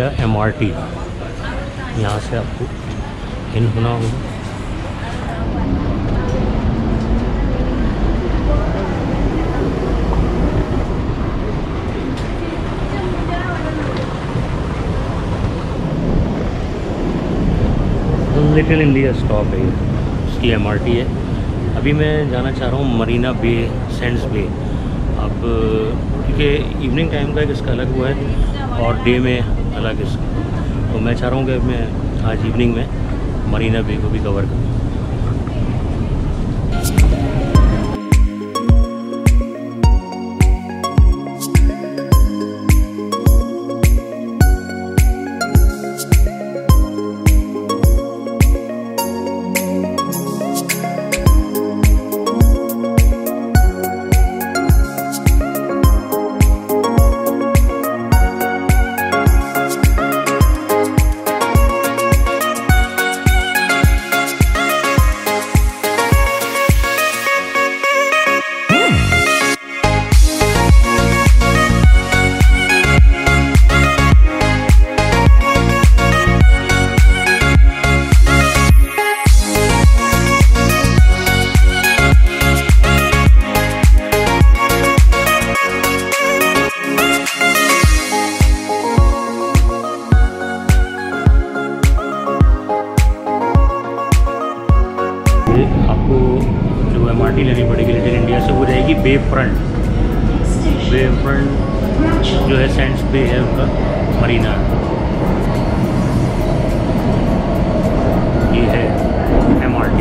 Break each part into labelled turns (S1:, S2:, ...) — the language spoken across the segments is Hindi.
S1: इंडिया MRT, यहाँ से आपको इन होना होगा। लिटिल इंडिया स्टॉप है, इसकी MRT है। अभी मैं जाना चाह रहा हूँ मरीना बे सैंड्स पे। अब क्योंकि इवनिंग टाइम का एक इसका अलग हुआ है और डे में अलग इसका, तो मैं चाह रहा हूँ कि मैं आज इवनिंग में मरीना बे को भी कवर करूँ। आपको जो MRT लेनी पड़ेगी लिटिल इंडिया से, वो रहेगी बे फ्रंट जो है सैंड्स बे है उनका मरीना, ये है MRT।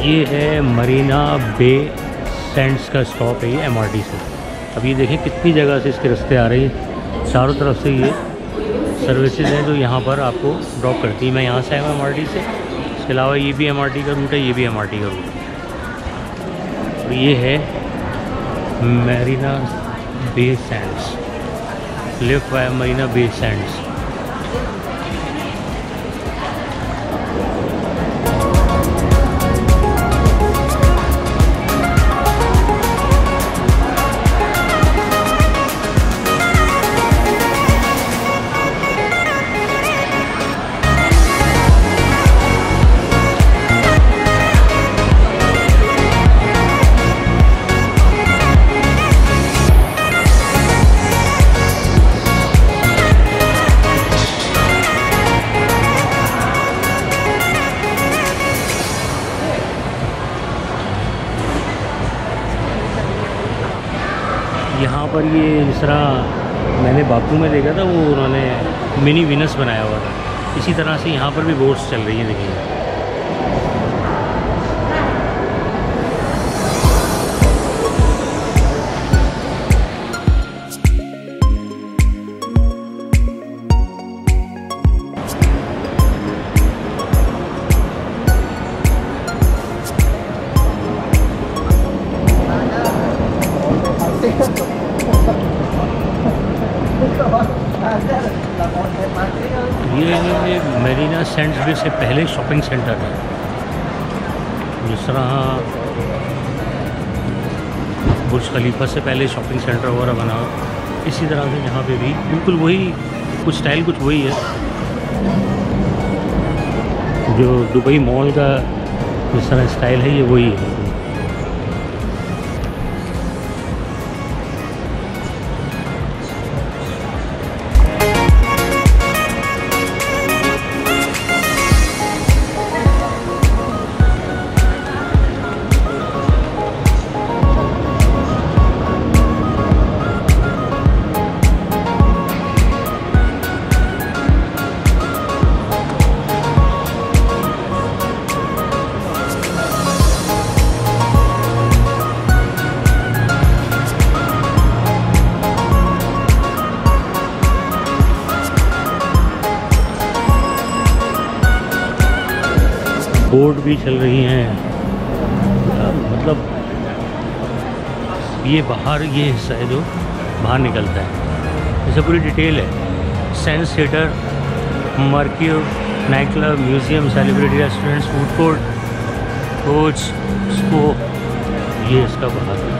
S1: ये है मरीना बे सैंड्स का स्टॉप है, ये MRT से। अब ये देखें कितनी जगह से इसके रास्ते आ रहे हैं, चारों तरफ से ये सर्विसेज हैं जो यहाँ पर आपको ड्रॉप करती है। मैं यहाँ से आया हूँ MRT से, इसके अलावा ये भी MRT का रूट है, ये भी MRT का रूट है। और ये है Marina Bay Sands, live by Marina Bay Sands. यहाँ पर ये जिस तरह मैंने बापू में देखा था, वो उन्होंने मिनी विनस बनाया हुआ था, इसी तरह से यहाँ पर भी बोट्स चल रही हैं, देखिए। ये मरीना सैंड्स बे से पहले शॉपिंग सेंटर है, जिस तरह बुर्ज खलीफा से पहले शॉपिंग सेंटर वगैरह बना, इसी तरह से यहाँ पे भी बिल्कुल वही कुछ स्टाइल कुछ वही है जो दुबई मॉल का जिस तरह स्टाइल है, ये वही है। बोट भी चल रही हैं। मतलब ये बाहर ये हिस्सा है जो बाहर निकलता है, जैसे पूरी डिटेल है। Sense theatre, Mercure, night club, museum, celebrity restaurants, food court, coach, स्पो, ये इसका बाहर है।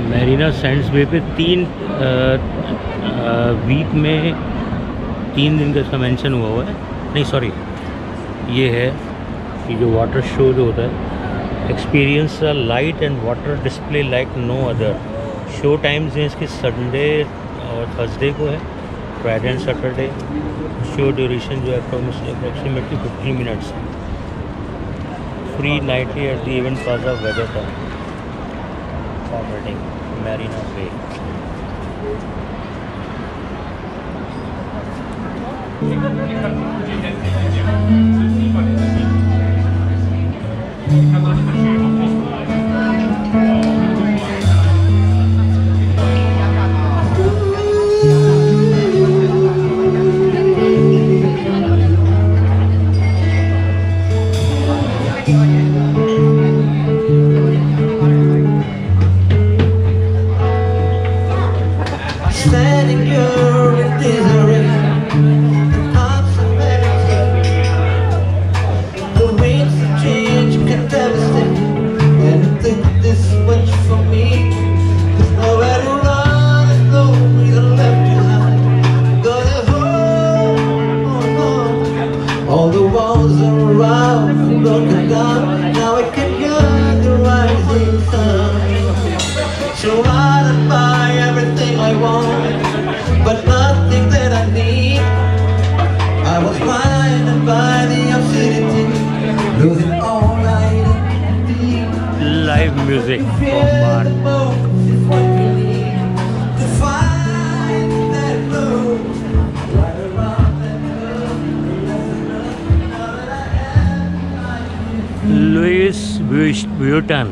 S1: मैरीना सैंड्स बे पे वीक में 3 दिन का इसका मेंशन हुआ है। नहीं सॉरी, ये है कि जो वाटर शो जो होता है, experience a light and water display like no other. Show times हैं इसके संडे और थर्सडे को है, Friday and Saturday. Show duration जो है approximately 50 minutes. free nightly at the event plaza Weatherton. Formatting Marina Bay.
S2: Standing here in misery, the pulse of medicine, the winds of change can devastate. And I think this much for me, there's nowhere to run, there's no reason left behind. Going home, all the walls are around and broken down. Now I can hear the rising sun. So I'll buy everything I want, but nothing that I need. I was blinded by the obscenity, losing all identity.
S1: Live music from Bar.
S2: To find that road, right around that curve, now that I am
S1: Louis Vuitton.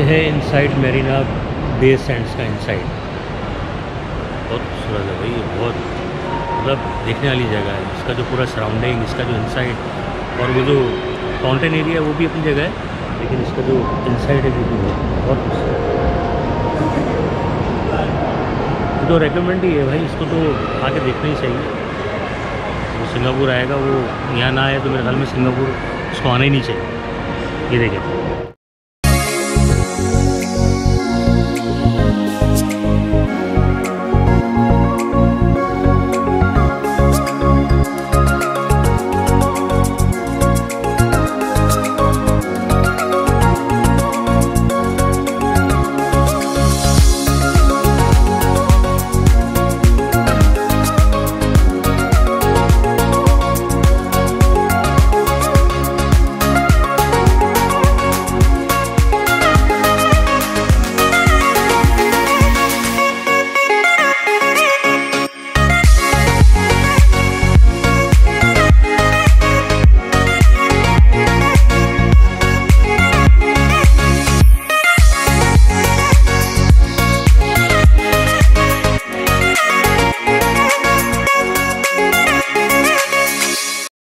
S1: है इनसाइड मेरीना बे सैंड्स का इनसाइड। बहुत खूबसूरत है भाई, ये बहुत मतलब देखने वाली जगह है। इसका जो पूरा सराउंडिंग, इसका जो इनसाइड और वो जो फाउंटेन एरिया है वो भी अपनी जगह है, लेकिन इसका जो इनसाइड है वो भी बहुत खूबसूरत है। तो रेकमेंड ही है भाई, इसको तो आके देखना ही चाहिए। वो सिंगापुर आएगा, वो यहाँ ना आए तो मेरे ख्याल में सिंगापुर उसको आना ही नहीं चाहिए। ये देखिए।